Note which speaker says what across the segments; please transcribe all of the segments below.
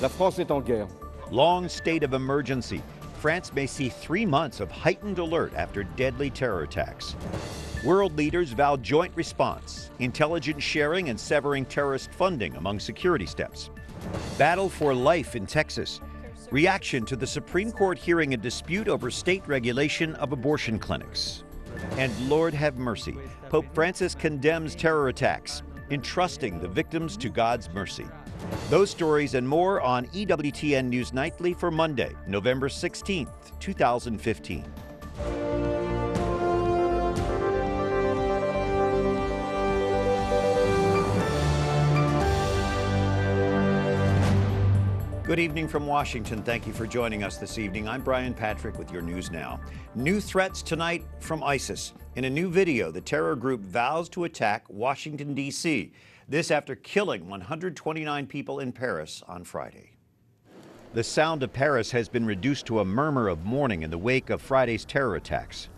Speaker 1: La France est en guerre.
Speaker 2: Long state of emergency. France may see 3 months of heightened alert after deadly terror attacks. World leaders vow joint response, intelligence sharing and severing terrorist funding among security steps. Battle for life in Texas. Reaction to the Supreme Court hearing a dispute over state regulation of abortion clinics. And Lord have mercy, Pope Francis condemns terror attacks, entrusting the victims to God's mercy. Those stories and more on EWTN News Nightly for Monday, November 16th, 2015. Good evening from Washington. Thank you for joining us this evening. I'm Brian Patrick with your news now. New threats tonight from ISIS. In a new video, the terror group vows to attack Washington, D.C. This after killing 129 people in Paris on Friday. The sound of Paris has been reduced to a murmur of mourning in the wake of Friday's terror attacks.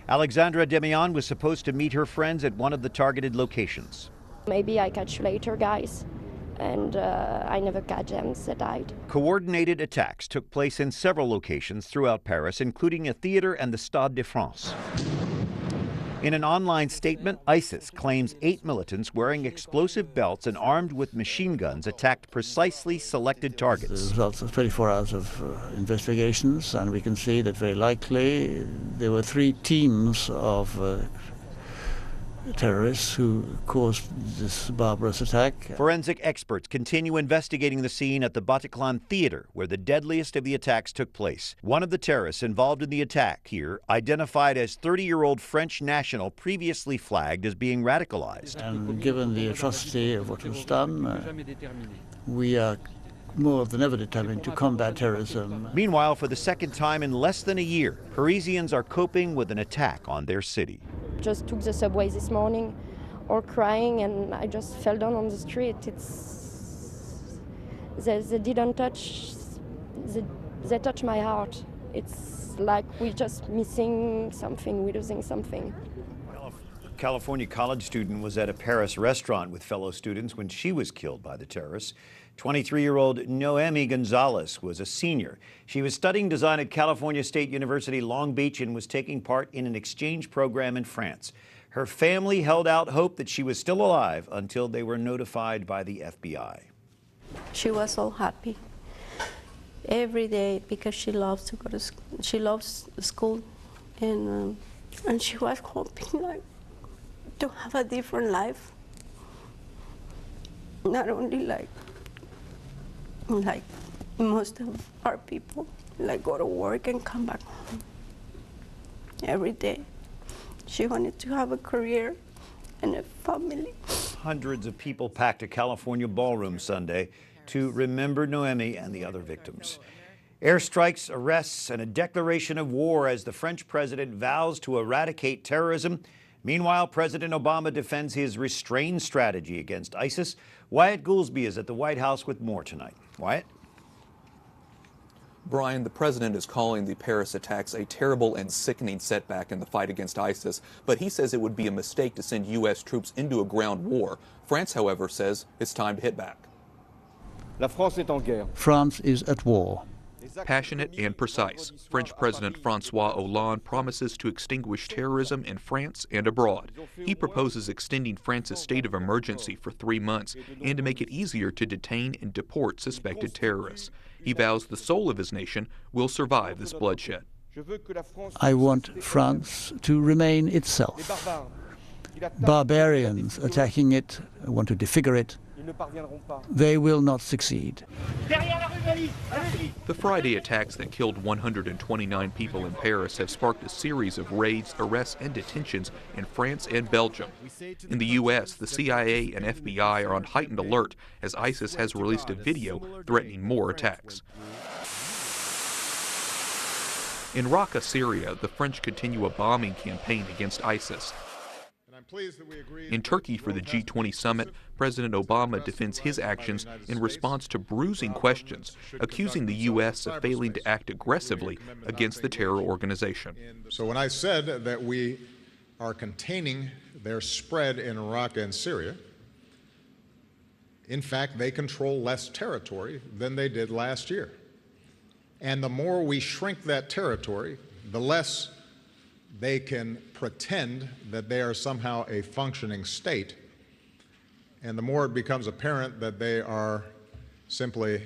Speaker 2: Alexandra Demian was supposed to meet her friends at one of the targeted locations.
Speaker 3: Maybe I catch you later, guys. And I never catch them, they died.
Speaker 2: Coordinated attacks took place in several locations throughout Paris, including a theater and the Stade de France. In an online statement, ISIS claims 8 militants wearing explosive belts and armed with machine guns attacked precisely selected targets.
Speaker 4: The results of 24 hours of investigations, and we can see that very likely there were 3 teams of terrorists who caused this barbarous attack.
Speaker 2: Forensic experts continue investigating the scene at the Bataclan Theater, where the deadliest of the attacks took place. One of the terrorists involved in the attack here, identified as 30-year-old French national, previously flagged as being radicalized.
Speaker 4: And given the atrocity of what was done, we are more than ever determined to combat terrorism.
Speaker 2: Meanwhile, for the second time in less than a year, Parisians are coping with an attack on their city.
Speaker 3: Just took the subway this morning, all crying, and I just fell down on the street. They didn't touch, they touched my heart. It's like we're just missing something, we're losing something.
Speaker 2: Well, a California college student was at a Paris restaurant with fellow students when she was killed by the terrorists. 23-year-old Noemi Gonzalez was a senior. She was studying design at California State University, Long Beach, and was taking part in an exchange program in France. Her family held out hope that she was still alive until they were notified by the FBI.
Speaker 5: She was so happy every day because she loves to go to school. She loves school, and she was hoping like to have a different life, not only like most of our people, like go to work and come back home every day. She wanted to have a career and a family.
Speaker 2: Hundreds of people packed a California ballroom Sunday to remember Noemi and the other victims. Airstrikes, arrests, and a declaration of war as the French president vows to eradicate terrorism. Meanwhile, President Obama defends his restrained strategy against ISIS. Wyatt Goolsby is at the White House with more tonight. Wyatt?
Speaker 6: Brian, the president is calling the Paris attacks a terrible and sickening setback in the fight against ISIS, but he says it would be a mistake to send U.S. troops into a ground war. France, however, says it's time to hit back.
Speaker 1: La France est en guerre.
Speaker 4: France is at war.
Speaker 7: Passionate and precise, French President François Hollande promises to extinguish terrorism in France and abroad. He proposes extending France's state of emergency for 3 months and to make it easier to detain and deport suspected terrorists. He vows the soul of his nation will survive this bloodshed.
Speaker 4: I want France to remain itself. Barbarians attacking it want to defigure it. They will not succeed.
Speaker 7: The Friday attacks that killed 129 people in Paris have sparked a series of raids, arrests, and detentions in France and Belgium. In the U.S., the CIA and FBI are on heightened alert as ISIS has released a video threatening more attacks. In Raqqa, Syria, the French continue a bombing campaign against ISIS. In Turkey for the G20 summit, President Obama defends his actions in response to bruising questions, accusing the U.S. of failing to act aggressively against the terror organization.
Speaker 8: So when I said that we are containing their spread in Iraq and Syria, in fact, they control less territory than they did last year. And the more we shrink that territory, the less they can pretend that they are somehow a functioning state, and the more it becomes apparent that they are simply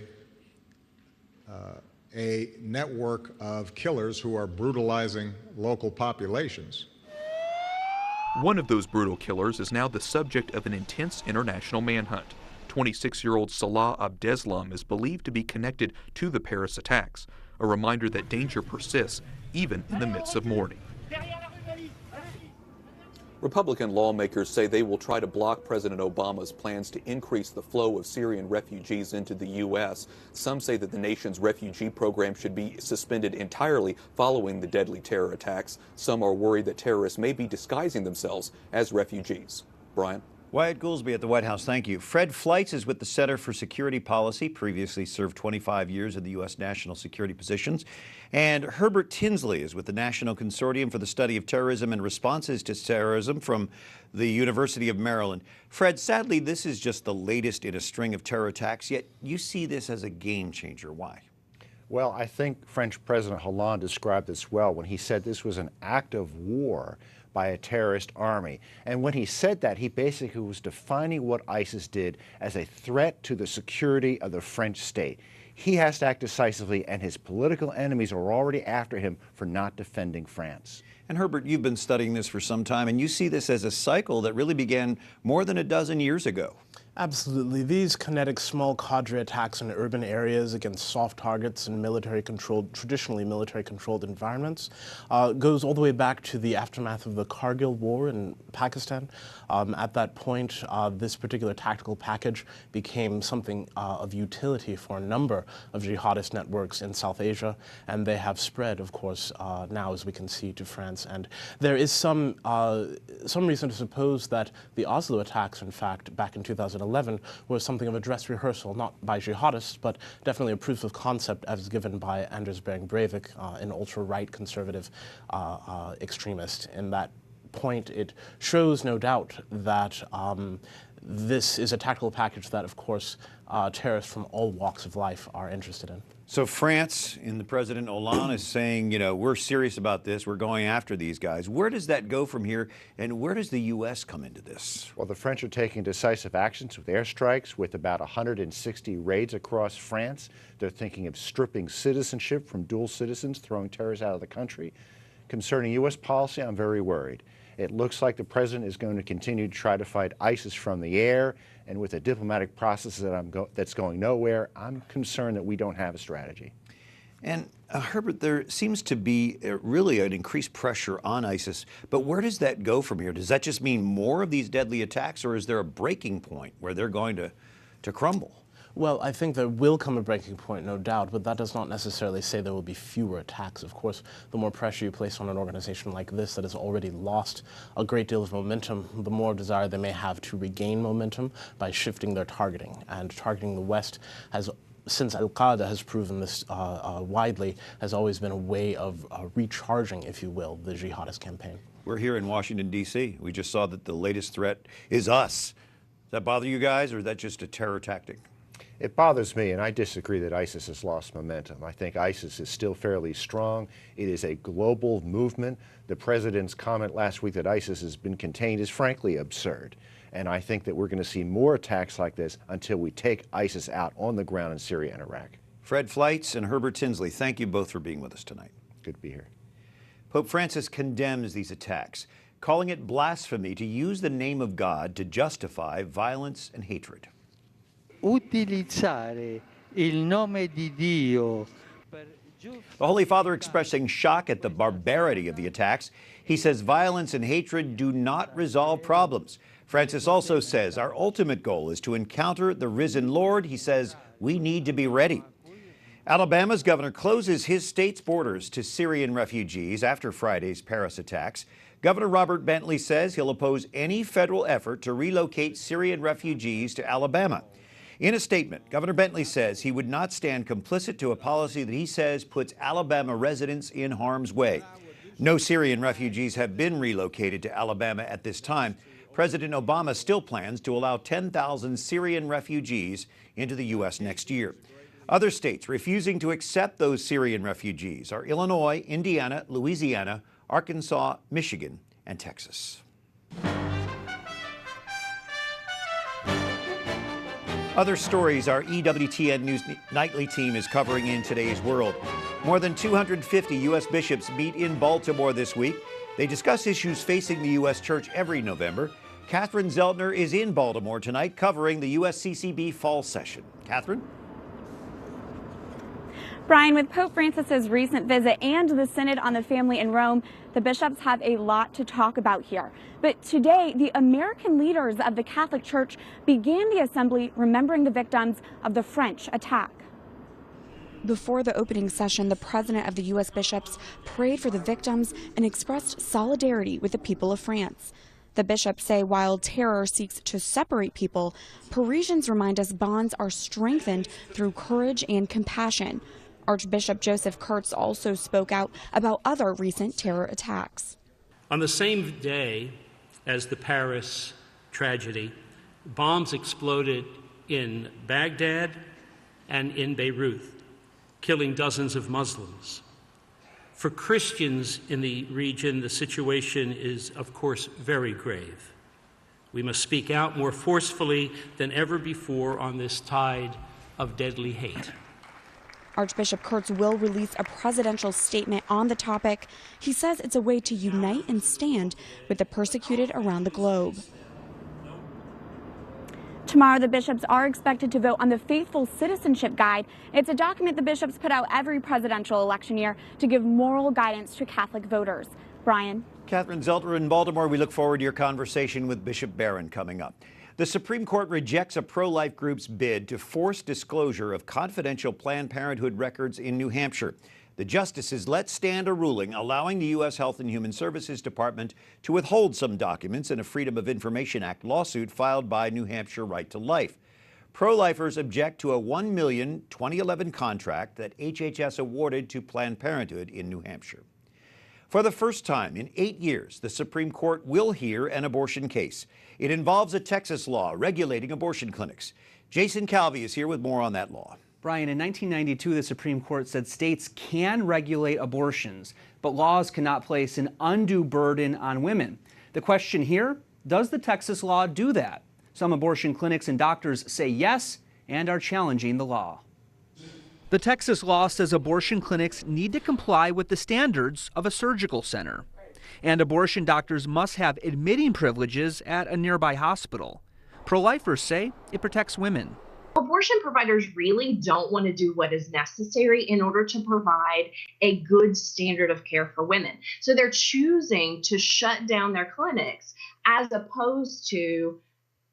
Speaker 8: a network of killers who are brutalizing local populations.
Speaker 7: One of those brutal killers is now the subject of an intense international manhunt. 26-year-old Salah Abdeslam is believed to be connected to the Paris attacks, a reminder that danger persists even in the midst of mourning.
Speaker 6: Republican lawmakers say they will try to block President Obama's plans to increase the flow of Syrian refugees into the U.S. Some say that the nation's refugee program should be suspended entirely following the deadly terror attacks. Some are worried that terrorists may be disguising themselves as refugees. Brian?
Speaker 2: Wyatt Goolsby at the White House, thank you. Fred Fleitz is with the Center for Security Policy, previously served 25 years in the U.S. national security positions. And Herbert Tinsley is with the National Consortium for the Study of Terrorism and Responses to Terrorism from the University of Maryland. Fred, sadly, this is just the latest in a string of terror attacks, yet you see this as a game changer. Why?
Speaker 9: Well, I think French President Hollande described this well when he said this was an act of war by a terrorist army. And when he said that, he basically was defining what ISIS did as a threat to the security of the French state. He has to act decisively, and his political enemies are already after him for not defending France.
Speaker 2: And Herbert, you've been studying this for some time, and you see this as a cycle that really began more than a dozen years ago.
Speaker 10: Absolutely. These kinetic small cadre attacks in urban areas against soft targets in traditionally military-controlled environments goes all the way back to the aftermath of the Kargil War in Pakistan. At that point, this particular tactical package became something of utility for a number of jihadist networks in South Asia, and they have spread, of course, now, as we can see, to France. And there is some reason to suppose that the Oslo attacks, in fact, back in 2011, was something of a dress rehearsal, not by jihadists, but definitely a proof of concept as given by Anders Behring Breivik, an ultra-right conservative extremist. In that point, it shows, no doubt, that this is a tactical package that, of course, terrorists from all walks of life are interested in.
Speaker 2: So France, in the President Hollande, is saying, you know, we're serious about this, we're going after these guys. Where does that go from here, and where does the U.S. come into this?
Speaker 9: Well, the French are taking decisive actions with airstrikes, with about 160 raids across France. They're thinking of stripping citizenship from dual citizens, throwing terrorists out of the country. Concerning U.S. policy, I'm very worried. It looks like the president is going to continue to try to fight ISIS from the air, and with a diplomatic process that's going nowhere, I'm concerned that we don't have a strategy.
Speaker 2: And Herbert, there seems to be really an increased pressure on ISIS, but where does that go from here? Does that just mean more of these deadly attacks, or is there a breaking point where they're going to crumble?
Speaker 10: Well, I think there will come a breaking point, no doubt, but that does not necessarily say there will be fewer attacks. Of course, the more pressure you place on an organization like this that has already lost a great deal of momentum, the more desire they may have to regain momentum by shifting their targeting. And targeting the West has, since Al-Qaeda has proven this widely, has always been a way of recharging, if you will, the jihadist campaign.
Speaker 2: We're here in Washington, D.C. We just saw that the latest threat is us. Does that bother you guys, or is that just a terror tactic?
Speaker 9: It bothers me, and I disagree that ISIS has lost momentum. I think ISIS is still fairly strong. It is a global movement. The president's comment last week that ISIS has been contained is frankly absurd. And I think that we're going to see more attacks like this until we take ISIS out on the ground in Syria and Iraq.
Speaker 2: Fred Fleitz and Herbert Tinsley, thank you both for being with us tonight.
Speaker 9: Good to be here.
Speaker 2: Pope Francis condemns these attacks, calling it blasphemy to use the name of God to justify violence and hatred.
Speaker 11: Utilizzare il nome di Dio.
Speaker 2: The Holy Father expressing shock at the barbarity of the attacks. He says violence and hatred do not resolve problems. Francis also says our ultimate goal is to encounter the risen Lord. He says we need to be ready. Alabama's governor closes his state's borders to Syrian refugees after Friday's Paris attacks. Governor Robert Bentley says he'll oppose any federal effort to relocate Syrian refugees to Alabama. In a statement, Governor Bentley says he would not stand complicit to a policy that he says puts Alabama residents in harm's way. No Syrian refugees have been relocated to Alabama at this time, President Obama still plans to allow 10,000 Syrian refugees into the U.S. next year. Other states refusing to accept those Syrian refugees are Illinois, Indiana, Louisiana, Arkansas, Michigan, and Texas. Other stories our EWTN News Nightly team is covering in today's world. More than 250 U.S. bishops meet in Baltimore this week. They discuss issues facing the U.S. Church every November. Catherine Szeltner is in Baltimore tonight covering the USCCB fall session. Catherine?
Speaker 12: Brian, with Pope Francis's recent visit and the Synod on the Family in Rome, the bishops have a lot to talk about here. But today, the American leaders of the Catholic Church began the assembly remembering the victims of the French attack. Before the opening session, the president of the U.S. bishops prayed for the victims and expressed solidarity with the people of France. The bishops say while terror seeks to separate people, Parisians remind us bonds are strengthened through courage and compassion. Archbishop Joseph Kurtz also spoke out about other recent terror attacks.
Speaker 13: On the same day as the Paris tragedy, bombs exploded in Baghdad and in Beirut, killing dozens of Muslims. For Christians in the region, the situation is, of course, very grave. We must speak out more forcefully than ever before on this tide of deadly hate.
Speaker 12: Archbishop Kurtz will release a presidential statement on the topic. He says it's a way to unite and stand with the persecuted around the globe. Tomorrow, the bishops are expected to vote on the Faithful Citizenship Guide. It's a document the bishops put out every presidential election year to give moral guidance to Catholic voters. Brian?
Speaker 2: Catherine Szeltner in Baltimore. We look forward to your conversation with Bishop Barron coming up. The Supreme Court rejects a pro-life group's bid to force disclosure of confidential Planned Parenthood records in New Hampshire. The justices let stand a ruling allowing the U.S. Health and Human Services Department to withhold some documents in a Freedom of Information Act lawsuit filed by New Hampshire Right to Life. Pro-lifers object to a $1 million 2011 contract that HHS awarded to Planned Parenthood in New Hampshire. For the first time in 8 years, the Supreme Court will hear an abortion case. It involves a Texas law regulating abortion clinics. Jason Calvi is here with more on that law.
Speaker 14: Brian, in 1992, the Supreme Court said states can regulate abortions, but laws cannot place an undue burden on women. The question here, does the Texas law do that? Some abortion clinics and doctors say yes and are challenging the law. The Texas law says abortion clinics need to comply with the standards of a surgical center. And abortion doctors must have admitting privileges at a nearby hospital. Pro-lifers say it protects women.
Speaker 15: Abortion providers really don't want to do what is necessary in order to provide a good standard of care for women. So they're choosing to shut down their clinics as opposed to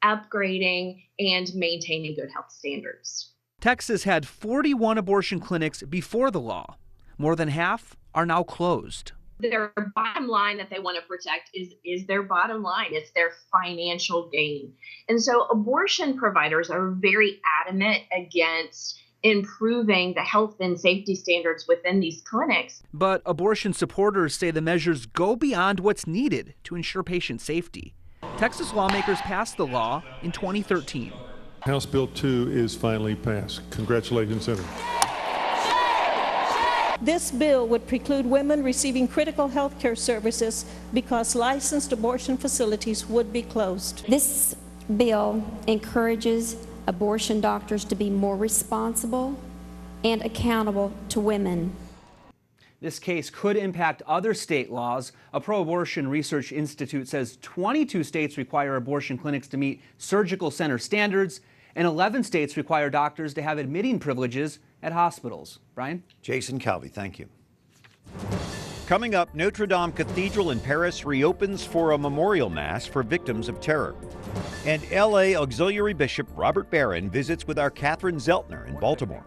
Speaker 15: upgrading and maintaining good health standards.
Speaker 14: Texas had 41 abortion clinics before the law. More than half are now closed.
Speaker 15: Their bottom line that they want to protect is their bottom line. It's their financial gain. And so abortion providers are very adamant against improving the health and safety standards within these clinics.
Speaker 14: But abortion supporters say the measures go beyond what's needed to ensure patient safety. Texas lawmakers passed the law in 2013.
Speaker 16: House Bill 2 is finally passed. Congratulations, Senator.
Speaker 17: This bill would preclude women receiving critical health care services because licensed abortion facilities would be closed.
Speaker 3: This bill encourages abortion doctors to be more responsible and accountable to women.
Speaker 14: This case could impact other state laws. A pro-abortion research institute says 22 states require abortion clinics to meet surgical center standards, and 11 states require doctors to have admitting privileges at hospitals. Brian?
Speaker 2: Jason Calvi, thank you. Coming up, Notre Dame Cathedral in Paris reopens for a memorial mass for victims of terror. And L.A. Auxiliary Bishop Robert Barron visits with our Catherine Szeltner in Baltimore.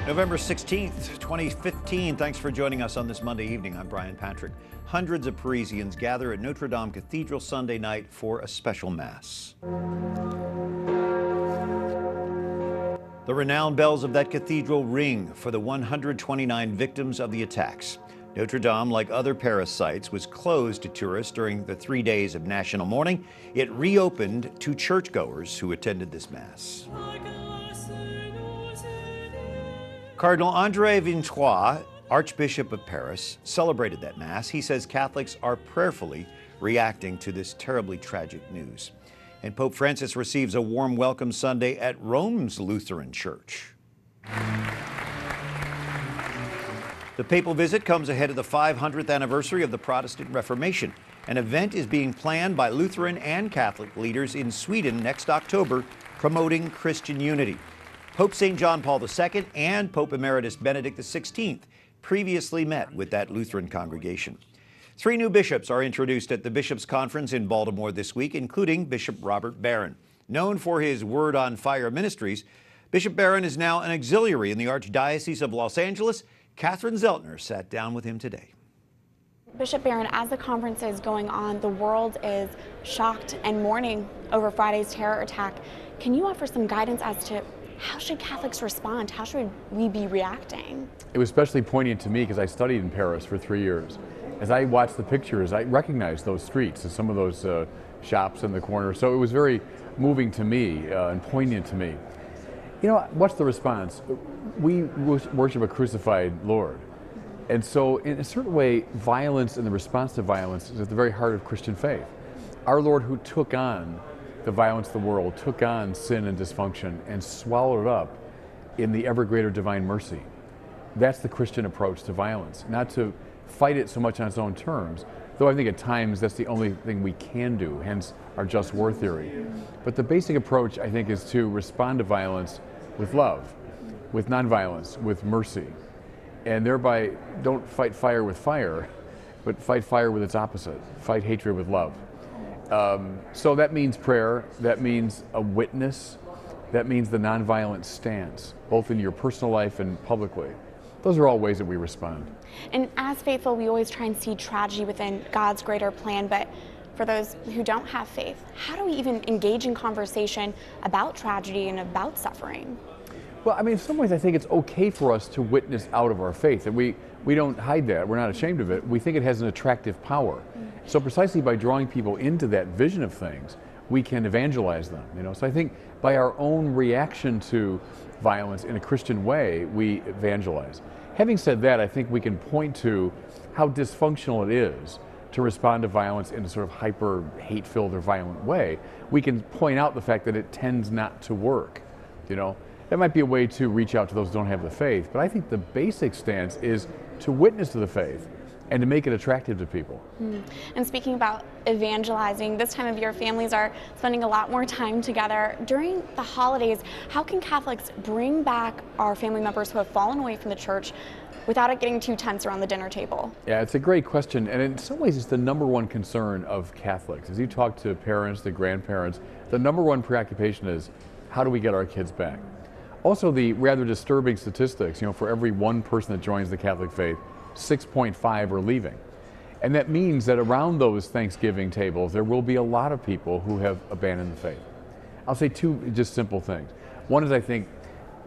Speaker 2: November 16th, 2015. Thanks for joining us on this Monday evening. I'm Brian Patrick. Hundreds of Parisians gather at Notre Dame Cathedral Sunday night for a special mass. The renowned bells of that cathedral ring for the 129 victims of the attacks. Notre Dame, like other Paris sites, was closed to tourists during the 3 days of national mourning. It reopened to churchgoers who attended this Mass. Cardinal André Vintois, Archbishop of Paris, celebrated that Mass. He says Catholics are prayerfully reacting to this terribly tragic news. And Pope Francis receives a warm welcome Sunday at Rome's Lutheran Church. The papal visit comes ahead of the 500th anniversary of the Protestant Reformation. An event is being planned by Lutheran and Catholic leaders in Sweden next October, promoting Christian unity. Pope St. John Paul II and Pope Emeritus Benedict XVI previously met with that Lutheran congregation. 3 new bishops are introduced at the Bishops' Conference in Baltimore this week, including Bishop Robert Barron. Known for his Word on Fire ministries, Bishop Barron is now an auxiliary in the Archdiocese of Los Angeles. Catherine Szeltner sat down with him today.
Speaker 12: Bishop Barron, as the conference is going on, the world is shocked and mourning over Friday's terror attack. Can you offer some guidance as to how should Catholics respond? How should we be reacting?
Speaker 18: It was especially poignant to me because I studied in Paris for 3 years. As I watched the pictures, I recognized those streets and some of those shops in the corner. So it was very moving to me and poignant to me. You know, what's the response? We worship a crucified Lord. And so in a certain way, violence and the response to violence is at the very heart of Christian faith. Our Lord, who took on the violence of the world, took on sin and dysfunction and swallowed it up in the ever greater divine mercy. That's the Christian approach to violence, not to fight it so much on its own terms, though I think at times that's the only thing we can do, hence our just war theory. But the basic approach, I think, is to respond to violence with love, with nonviolence, with mercy, and thereby don't fight fire with fire, but fight fire with its opposite, fight hatred with love. So that means prayer, that means a witness, that means the nonviolent stance, both in your personal life and publicly. Those are all ways that we respond.
Speaker 12: And as faithful, we always try and see tragedy within God's greater plan, but for those who don't have faith, how do we even engage in conversation about tragedy and about suffering?
Speaker 18: Well, I mean, in some ways I think it's okay for us to witness out of our faith, and we don't hide that, we're not ashamed of it. We think it has an attractive power. So precisely by drawing people into that vision of things, we can evangelize them, you know. So I think by our own reaction to violence in a Christian way, we evangelize. Having said that, I think we can point to how dysfunctional it is to respond to violence in a sort of hyper hate-filled or violent way. We can point out the fact that it tends not to work, you know. That might be a way to reach out to those who don't have the faith, but I think the basic stance is to witness to the faith and to make it attractive to people.
Speaker 12: And speaking about evangelizing, this time of year families are spending a lot more time together. During the holidays, how can Catholics bring back our family members who have fallen away from the church without it getting too tense around the dinner table?
Speaker 18: Yeah, it's a great question, and in some ways it's the #1 concern of Catholics. As you talk to parents, to grandparents, the #1 preoccupation is, how do we get our kids back? Also, the rather disturbing statistics, you know, for every 1 person that joins the Catholic faith, 6.5 are leaving. And that means that around those Thanksgiving tables, there will be a lot of people who have abandoned the faith. I'll say 2 just simple things. One is, I think,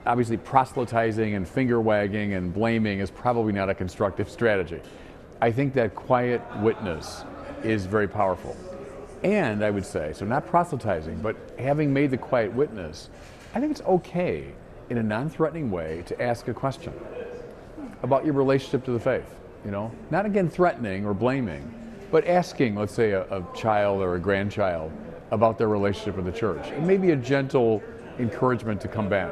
Speaker 18: obviously proselytizing and finger wagging and blaming is probably not a constructive strategy. I think that quiet witness is very powerful. And I would say, so not proselytizing, but having made the quiet witness, I think it's okay in a non-threatening way to ask a question about your relationship to the faith, you know? Not again threatening or blaming, but asking, let's say, a child or a grandchild about their relationship with the church. And maybe a gentle encouragement to come back.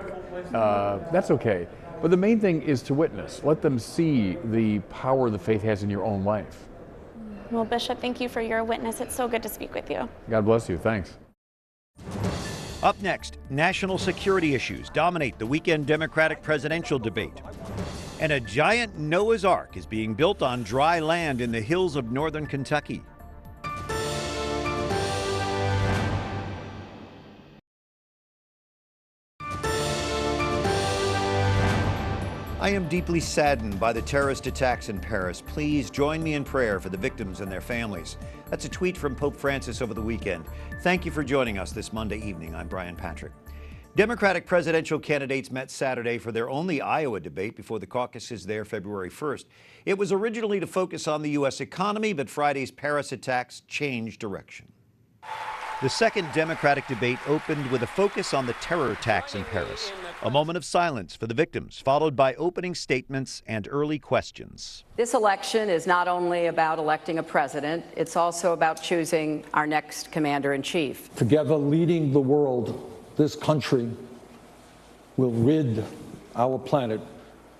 Speaker 18: That's okay. But the main thing is to witness. Let them see the power the faith has in your own life.
Speaker 12: Well, Bishop, thank you for your witness. It's so good to speak with you.
Speaker 18: God bless you. Thanks.
Speaker 2: Up next, national security issues dominate the weekend Democratic presidential debate. And a giant Noah's Ark is being built on dry land in the hills of northern Kentucky. I am deeply saddened by the terrorist attacks in Paris. Please join me in prayer for the victims and their families. That's a tweet from Pope Francis over the weekend. Thank you for joining us this Monday evening. I'm Brian Patrick. Democratic presidential candidates met Saturday for their only Iowa debate before the caucuses there February 1st. It was originally to focus on the U.S. economy, but Friday's Paris attacks changed direction. The second Democratic debate opened with a focus on the terror attacks in Paris. A moment of silence for the victims, followed by opening statements and early questions.
Speaker 19: This election is not only about electing a president, it's also about choosing our next commander-in-chief.
Speaker 20: Together leading the world, this country will rid our planet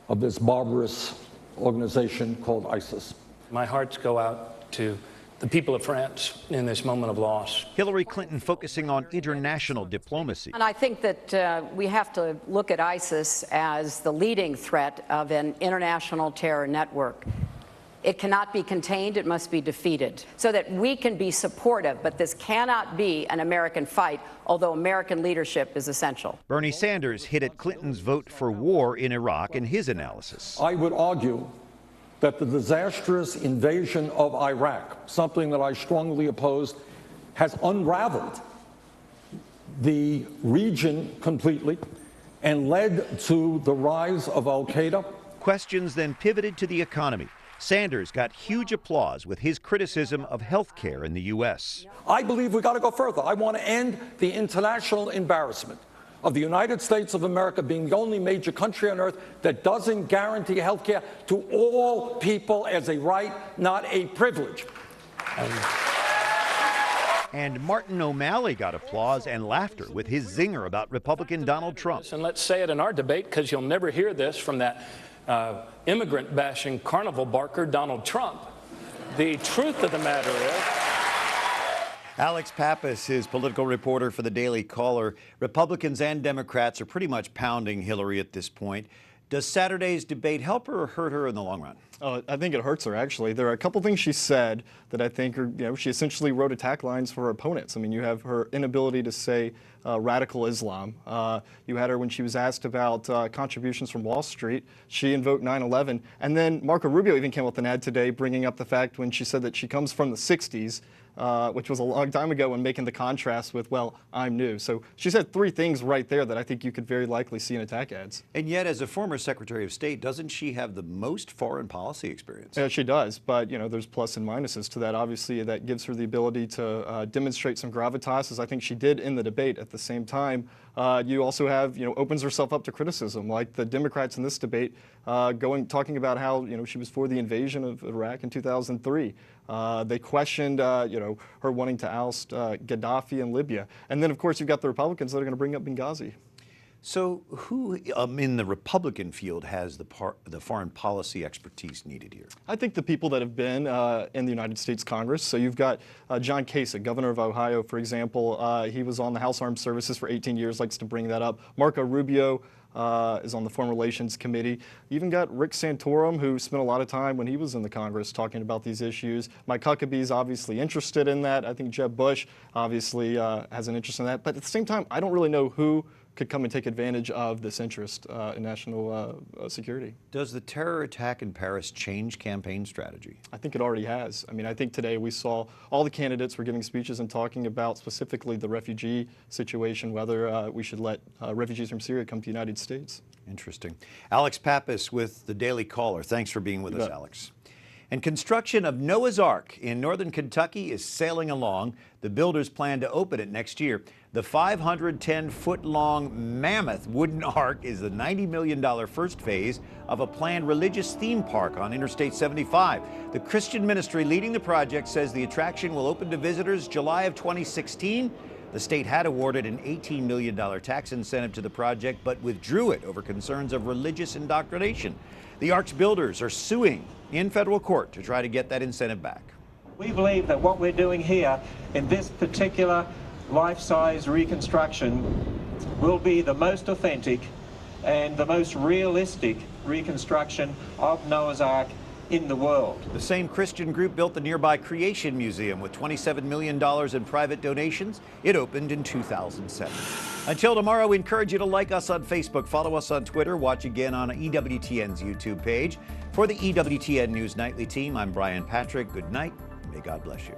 Speaker 20: of this barbarous organization called ISIS.
Speaker 21: My hearts go out to the people of France in this moment of loss.
Speaker 2: Hillary Clinton focusing on international diplomacy.
Speaker 19: And I think that we have to look at ISIS as the leading threat of an international terror network. It cannot be contained, it must be defeated, so that we can be supportive, but this cannot be an American fight, although American leadership is essential.
Speaker 2: Bernie Sanders hit at Clinton's vote for war in Iraq in his analysis.
Speaker 20: I would argue that the disastrous invasion of Iraq, something that I strongly opposed, has unraveled the region completely and led to the rise of al-Qaeda.
Speaker 2: Questions then pivoted to the economy. Sanders got huge applause with his criticism of health care in the U.S.
Speaker 20: I believe we got to go further. I want to end the international embarrassment of the United States of America being the only major country on earth that doesn't guarantee health care to all people as a right, not a privilege.
Speaker 2: And Martin O'Malley got applause and laughter with his zinger about Republican Donald Trump.
Speaker 21: And let's say it in our debate, because you'll never hear this from that immigrant-bashing carnival barker, Donald Trump. The truth of the matter is...
Speaker 2: Alex Pappas is political reporter for the Daily Caller. Republicans and Democrats are pretty much pounding Hillary at this point. Does Saturday's debate help her or hurt her in the long run?
Speaker 22: Oh, I think it hurts her, actually. There are a couple things she said that I think are, she essentially wrote attack lines for her opponents. I mean, you have her inability to say radical Islam. You had her when she was asked about contributions from Wall Street. She invoked 9/11. And then Marco Rubio even came up with an ad today bringing up the fact when she said that she comes from the 60s, which was a long time ago, and making the contrast with, well, I'm new. So she said three things right there that I think you could very likely see in attack ads.
Speaker 2: And yet, as a former Secretary of State, doesn't she have the most foreign policy experience?
Speaker 22: Yeah, she does, but there's plus and minuses to that. Obviously, that gives her the ability to demonstrate some gravitas, as I think she did in the debate. At the same time, you also have, opens herself up to criticism, like the Democrats in this debate talking about how, she was for the invasion of Iraq in 2003. They questioned, her wanting to oust Gaddafi in Libya. And then, of course, you've got the Republicans that are going to bring up Benghazi.
Speaker 2: So who in the Republican field has the foreign policy expertise needed here?
Speaker 22: I think the people that have been in the United States Congress. So you've got John Kasich, governor of Ohio, for example. He was on the House Armed Services for 18 years, likes to bring that up. Marco Rubio is on the Foreign Relations Committee. You even got Rick Santorum, who spent a lot of time when he was in the Congress talking about these issues. Mike Huckabee's obviously interested in that. I think Jeb Bush obviously has an interest in that. But at the same time, I don't really know who could come and take advantage of this interest in national security.
Speaker 2: Does the terror attack in Paris change campaign strategy?
Speaker 22: I think it already has. I mean, I think today we saw all the candidates were giving speeches and talking about specifically the refugee situation, whether we should let refugees from Syria come to the United States.
Speaker 2: Interesting. Alex Pappas with the Daily Caller. Thanks for being with us, Alex. And construction of Noah's Ark in northern Kentucky is sailing along. The builders plan to open it next year. The 510-foot-long mammoth wooden ark is the $90 million first phase of a planned religious theme park on Interstate 75. The Christian ministry leading the project says the attraction will open to visitors July of 2016. The state had awarded an $18 million tax incentive to the project, but withdrew it over concerns of religious indoctrination. The ark's builders are suing in federal court to try to get that incentive back.
Speaker 23: We believe that what we're doing here in this particular life-size reconstruction will be the most authentic and the most realistic reconstruction of Noah's Ark in the world.
Speaker 2: The same Christian group built the nearby Creation Museum with $27 million in private donations. It opened in 2007. Until tomorrow, we encourage you to like us on Facebook, follow us on Twitter, watch again on EWTN's YouTube page. For the EWTN News Nightly team, I'm Brian Patrick. Good night. May God bless you.